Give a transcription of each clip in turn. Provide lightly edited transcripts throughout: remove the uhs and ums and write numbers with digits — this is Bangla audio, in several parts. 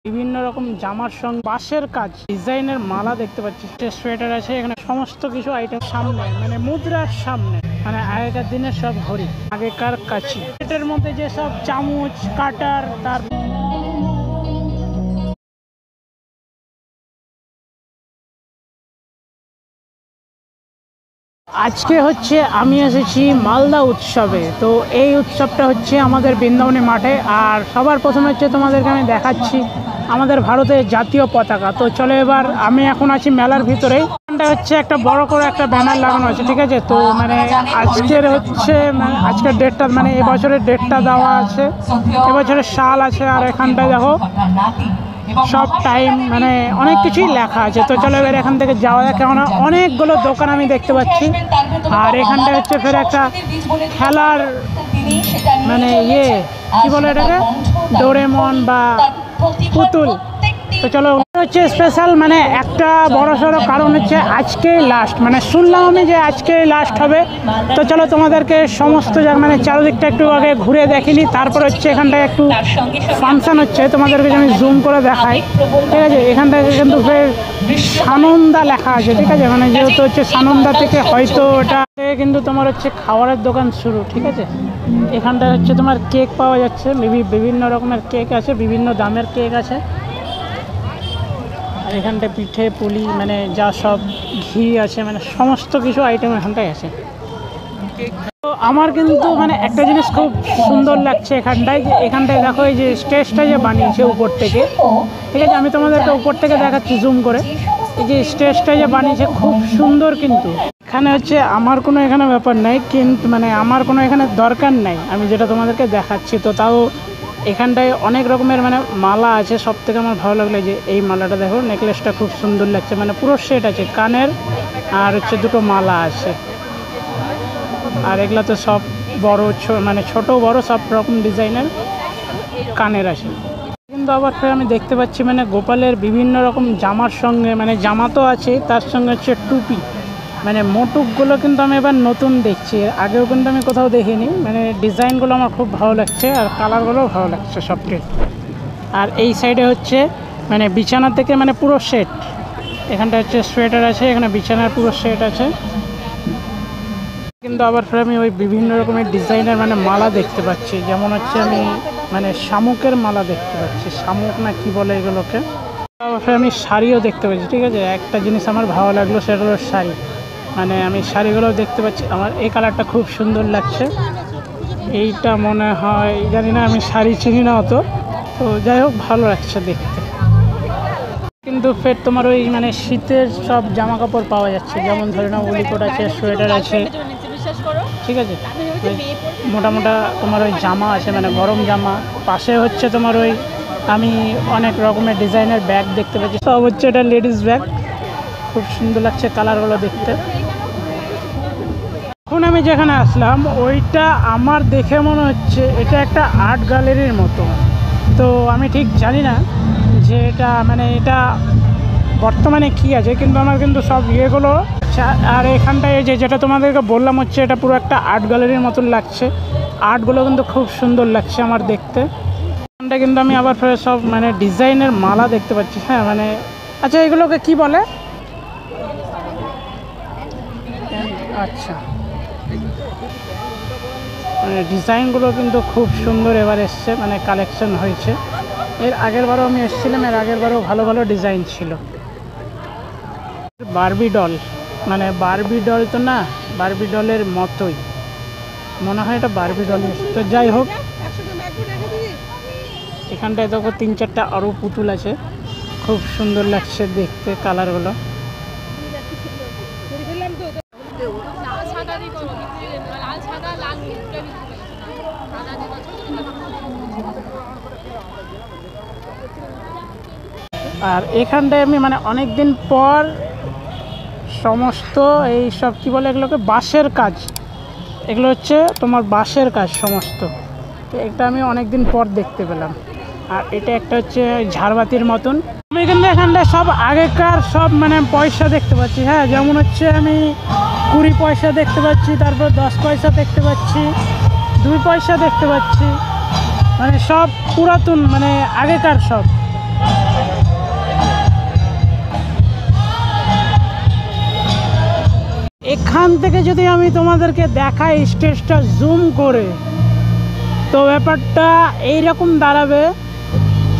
বিভিন্ন রকম জামার সঙ্গে বাঁশের কাজ ডিজাইনের মালা দেখতে পাচ্ছি, সোয়েটার আছে এখানে, সমস্ত কিছু আইটেম সামনে মানে মুদ্রার সামনে, মানে আগেকার দিনের সব ঘড়ি, আগেকার কাছি, এটার মধ্যে যে সব চামচ কাটার, তার আজকে হচ্ছে আমি এসেছি মালদা উৎসবে। তো এই উৎসবটা হচ্ছে আমাদের বৃন্দাবনী মাঠে, আর সবার প্রথমে হচ্ছে তোমাদেরকে আমি দেখাচ্ছি আমাদের ভারতের জাতীয় পতাকা। তো চলো এবার আমি এখন আছি মেলার ভিতরেই, এখানটা হচ্ছে একটা বড় করে একটা ব্যানার লাগানো আছে, ঠিক আছে। তো মানে আজকের হচ্ছে মানে আজকের ডেটটা মানে এবছরের ডেটটা দেওয়া আছে, এবছরের সাল আছে, আর এখানটায় দেখো সব টাইম মানে অনেক কিছুই লেখা আছে। তো চলো এবার এখান থেকে যাওয়া যাক, কেননা অনেকগুলো দোকান আমি দেখতে পাচ্ছি। আর এখানটা হচ্ছে ফের একটা খেলার মানে কি বলে এটাকে, ডোরেমন বা পুতুল। তো চলো হচ্ছে স্পেশাল মানে একটা বড় সড়ো কারণ হচ্ছে আজকেই লাস্ট, মানে শুনলাম আমি যে আজকেই লাস্ট হবে। তো চলো তোমাদেরকে সমস্ত জায়গা মানে চারিদিকটা একটু আগে ঘুরে দেখিনি, তারপর হচ্ছে এখানটায় একটু ফাংশন হচ্ছে, তোমাদেরকে আমি জুম করে দেখাই, ঠিক আছে। এখানটায় কিন্তু ফের সানন্দা লেখা আছে, ঠিক আছে, মানে যেহেতু হচ্ছে সানন্দা থেকে হয়তো ওটা কিন্তু তোমার হচ্ছে খাবারের দোকান শুরু, ঠিক আছে। এখানটায় হচ্ছে তোমার কেক পাওয়া যাচ্ছে, বিভিন্ন রকমের কেক আছে, বিভিন্ন দামের কেক আছে। আর এখানটায় পিঠে পুলি মানে যা সব ঘি আছে, মানে সমস্ত কিছু আইটেম এখানটায় আছে। তো আমার কিন্তু মানে একটা জিনিস খুব সুন্দর লাগছে এখানটায়, যে এখানটায় দেখো এই যে স্টেজটা যে বানিয়েছে উপর থেকে, ঠিক আছে, আমি তোমাদেরকে উপর থেকে দেখাচ্ছি জুম করে। এই যে স্টেজটা যে বানিয়েছে খুব সুন্দর, কিন্তু এখানে হচ্ছে আমার কোনো এখানে ব্যাপার নাই, কিন্তু মানে আমার কোনো এখানে দরকার নাই, আমি যেটা তোমাদেরকে দেখাচ্ছি। তো তাও এখানটায় অনেক রকমের মানে মালা আছে। সব থেকে আমার ভালো লাগলো যে এই মালাটা দেখো, নেকলেসটা খুব সুন্দর লাগছে, মানে পুরো সেট আছে, কানের আর হচ্ছে দুটো মালা আছে। আর এগুলো তো সব বড় মানে ছোট বড় সব রকম ডিজাইনের কানের আছে। কিন্তু আবার ফের আমি দেখতে পাচ্ছি মানে গোপালের বিভিন্ন রকম জামার সঙ্গে, মানে জামা তো আছে, তার সঙ্গে হচ্ছে টুপি, মানে মোটুকগুলো কিন্তু আমি এবার নতুন দেখছি, আগেও কিন্তু আমি কোথাও দেখিনি। মানে ডিজাইনগুলো আমার খুব ভালো লাগছে, আর কালারগুলোও ভালো লাগছে সবটি। আর এই সাইডে হচ্ছে মানে বিছানা থেকে মানে পুরো সেট, এখানটা হচ্ছে সোয়েটার আছে, এখানে বিছানার পুরো সেট আছে। কিন্তু আবার ফের আমি ওই বিভিন্ন রকমের ডিজাইনের মানে মালা দেখতে পাচ্ছি, যেমন হচ্ছে আমি মানে শামুকের মালা দেখতে পাচ্ছি, শামুক না কি বলে এগুলোকে। আবার ফের আমি শাড়িও দেখতে পাচ্ছি, ঠিক আছে। একটা জিনিস আমার ভালো লাগলো, সেটা হলো শাড়ি, মানে আমি শাড়িগুলো দেখতে পাচ্ছি। আমার এই কালারটা খুব সুন্দর লাগছে, এইটা মনে হয় জানি না, আমি শাড়ি চিনি না অত, তো যাই হোক ভালো লাগছে দেখতে। কিন্তু ফের তোমার ওই মানে শীতের সব জামা কাপড় পাওয়া যাচ্ছে, যেমন ধরে নাও উলিকোট আছে, সোয়েটার আছে, ঠিক আছে, মোটা মোটা তোমার ওই জামা আছে, মানে গরম জামা। পাশে হচ্ছে তোমার ওই আমি অনেক রকমের ডিজাইনের ব্যাগ দেখতে পাচ্ছি, সব হচ্ছে এটা লেডিস ব্যাগ, খুব সুন্দর লাগছে কালারগুলো দেখতে। এখন আমি যেখানে আসলাম ওইটা আমার দেখে মনে হচ্ছে এটা একটা আর্ট গ্যালারির মতো। তো আমি ঠিক জানি না যে এটা মানে এটা বর্তমানে কি আছে, কিন্তু আমার কিন্তু সব ইয়েগুলো। আর এখানটায় যেটা তোমাদেরকে বললাম হচ্ছে এটা পুরো একটা আর্ট গ্যালারির মতন লাগছে, আর্টগুলো কিন্তু খুব সুন্দর লাগছে আমার দেখতে। এখানটা কিন্তু আমি আবার ফের সব মানে ডিজাইনের মালা দেখতে পাচ্ছি, হ্যাঁ মানে আচ্ছা এগুলোকে কি বলে, আচ্ছা মানে ডিজাইনগুলো কিন্তু খুব সুন্দর এবার এসছে, মানে কালেকশন হয়েছে। এর আগের বারও আমি এসেছিলাম, এর আগের বারও ভালো ভালো ডিজাইন ছিল। বারবি ডল, মানে বারবি ডল তো না, বারবি ডলের মতোই মনে হয় এটা বারবি ডলই। তো যাই হোক, এখানটায় দেখো 3-4টা আরও পুতুল আছে, খুব সুন্দর লাগছে দেখতে কালারগুলো। আর এখানটায় আমি মানে অনেক দিন পর সমস্ত এই সব কী বলে এগুলোকে, বাঁশের কাজ, এগুলো হচ্ছে তোমার বাঁশের কাজ সমস্ত, তো এটা আমি অনেক দিন পর দেখতে পেলাম। আর এটা একটা হচ্ছে ঝাড়বাতির মতন। আমি কিন্তু এখানটায় সব আগেকার সব মানে পয়সা দেখতে পাচ্ছি, হ্যাঁ, যেমন হচ্ছে আমি 20 পয়সা দেখতে পাচ্ছি, তারপর 10 পয়সা দেখতে পাচ্ছি, 2 পয়সা দেখতে পাচ্ছি, মানে সব পুরাতন মানে আগেকার সব। এখান থেকে যদি আমি তোমাদেরকে দেখাই স্টেজটা জুম করে, তো ব্যাপারটা এইরকম দাঁড়াবে।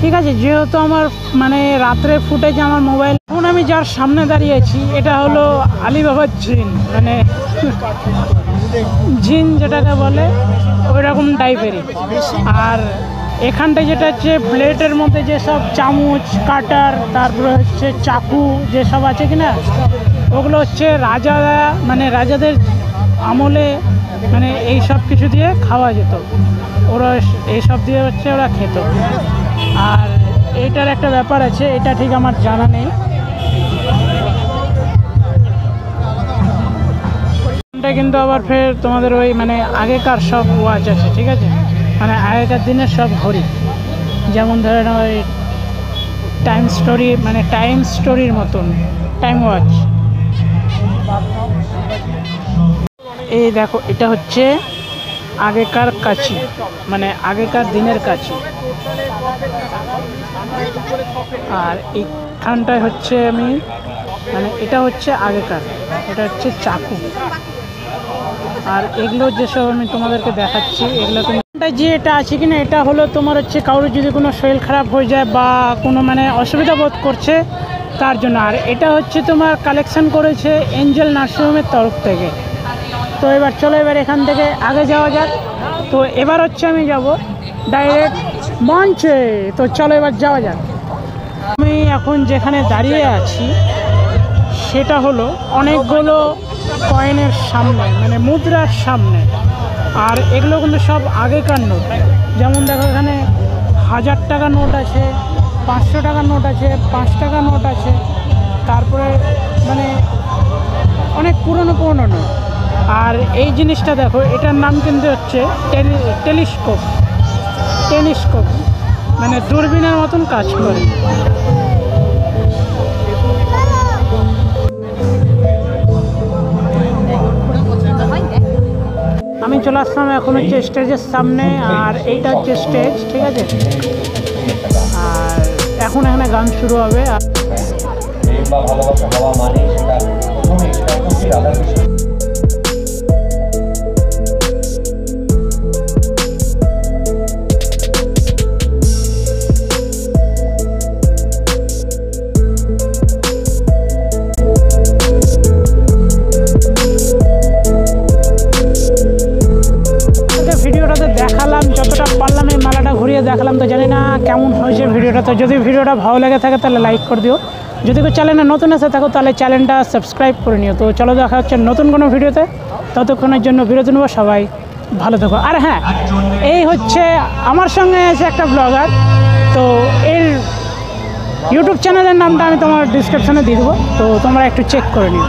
ঠিক আছে, যেহেতু আমার মানে রাত্রের ফুটেজ আমার মোবাইল, এখন আমি যার সামনে দাঁড়িয়েছি এটা হলো আলিবাবার ঝিন, মানে ঝিন যেটাকে বলে ওই রকম টাইপেরই। আর এখানটায় যেটা হচ্ছে প্লেটের মধ্যে যেসব চামচ, কাটার, তারপরে হচ্ছে চাকু যেসব আছে কিনা, ওগুলো হচ্ছে রাজারা, মানে রাজাদের আমলে মানে এই সব কিছু দিয়ে খাওয়া যেত, ওরা এইসব দিয়ে হচ্ছে ওরা খেত। আর এইটার একটা ব্যাপার আছে, এটা ঠিক আমার জানা নেই। এটা কিন্তু আবার ফের তোমাদের ওই মানে আগেকার সব ওয়াচ আছে, ঠিক আছে, মানে আগেকার দিনের সব ঘড়ি, যেমন ধরেন ওই টাইম স্টোরি, মানে টাইম স্টোরির মতন টাইম ওয়াচ। এই দেখো, এটা হচ্ছে আগেকার কাছি, মানে আগেকার দিনের কাছি। আর এইখানটায় হচ্ছে আমি মানে এটা হচ্ছে আগেকার, এটা হচ্ছে চাকু। আর এগুলো যেসব আমি তোমাদেরকে দেখাচ্ছি, এগুলো যে এটা আছে কিনা, এটা হলো তোমার হচ্ছে কারোর যদি কোনো শরীর খারাপ হয়ে যায় বা কোনো মানে অসুবিধা বোধ করছে তার জন্য। আর এটা হচ্ছে তোমার কালেকশন করেছে এঞ্জেল নার্সিংহোমের তরফ থেকে। তো এবার চলো, এবার এখান থেকে আগে যাওয়া যাক। তো এবার হচ্ছে আমি যাব ডাইরেক্ট মঞ্চে। তো চলো এবার যাওয়া যাক। আমি এখন যেখানে দাঁড়িয়ে আছি সেটা হলো অনেকগুলো কয়েনের সামনে, মানে মুদ্রার সামনে। আর এগুলো কিন্তু সব আগেকার নোট, যেমন দেখো এখানে 1000 টাকার নোট আছে, 500 টাকার নোট আছে, 5 টাকার নোট আছে, তারপরে মানে অনেক পুরনো পুরনো নোট। আর এই জিনিসটা দেখো, এটার নাম কিন্তু হচ্ছে টেলিস্কোপ, মানে দূরবীনের মতন কাজ করে। আমি চলে আসলাম এখন হচ্ছে স্টেজের সামনে, আর এইটা হচ্ছে স্টেজ, ঠিক আছে। আর এখন এখানে গান শুরু হবে। ভিডিওটাতে দেখালাম যতটা পারলাম, এই মালাটা ঘুরিয়ে দেখালাম। তো জানি না কেমন হয়েছে ভিডিওটা। তো যদি ভিডিওটা ভালো লেগে থাকে তাহলে লাইক করে দিও, যদি কেউ চ্যানেলে নতুন এসে থাকো তাহলে চ্যানেলটা সাবস্ক্রাইব করে নিও। তো চলো, দেখা হচ্ছে নতুন কোনো ভিডিওতে, ততক্ষণের জন্য বিরতি নেবো। সবাই ভালো থেকো। আর হ্যাঁ, এই হচ্ছে আমার সঙ্গে আছে একটা ব্লগার, তো এর ইউটিউব চ্যানেলের নামটা আমি তোমার ডিসক্রিপশানে দিয়ে দেবো, তো তোমরা একটু চেক করে নিও।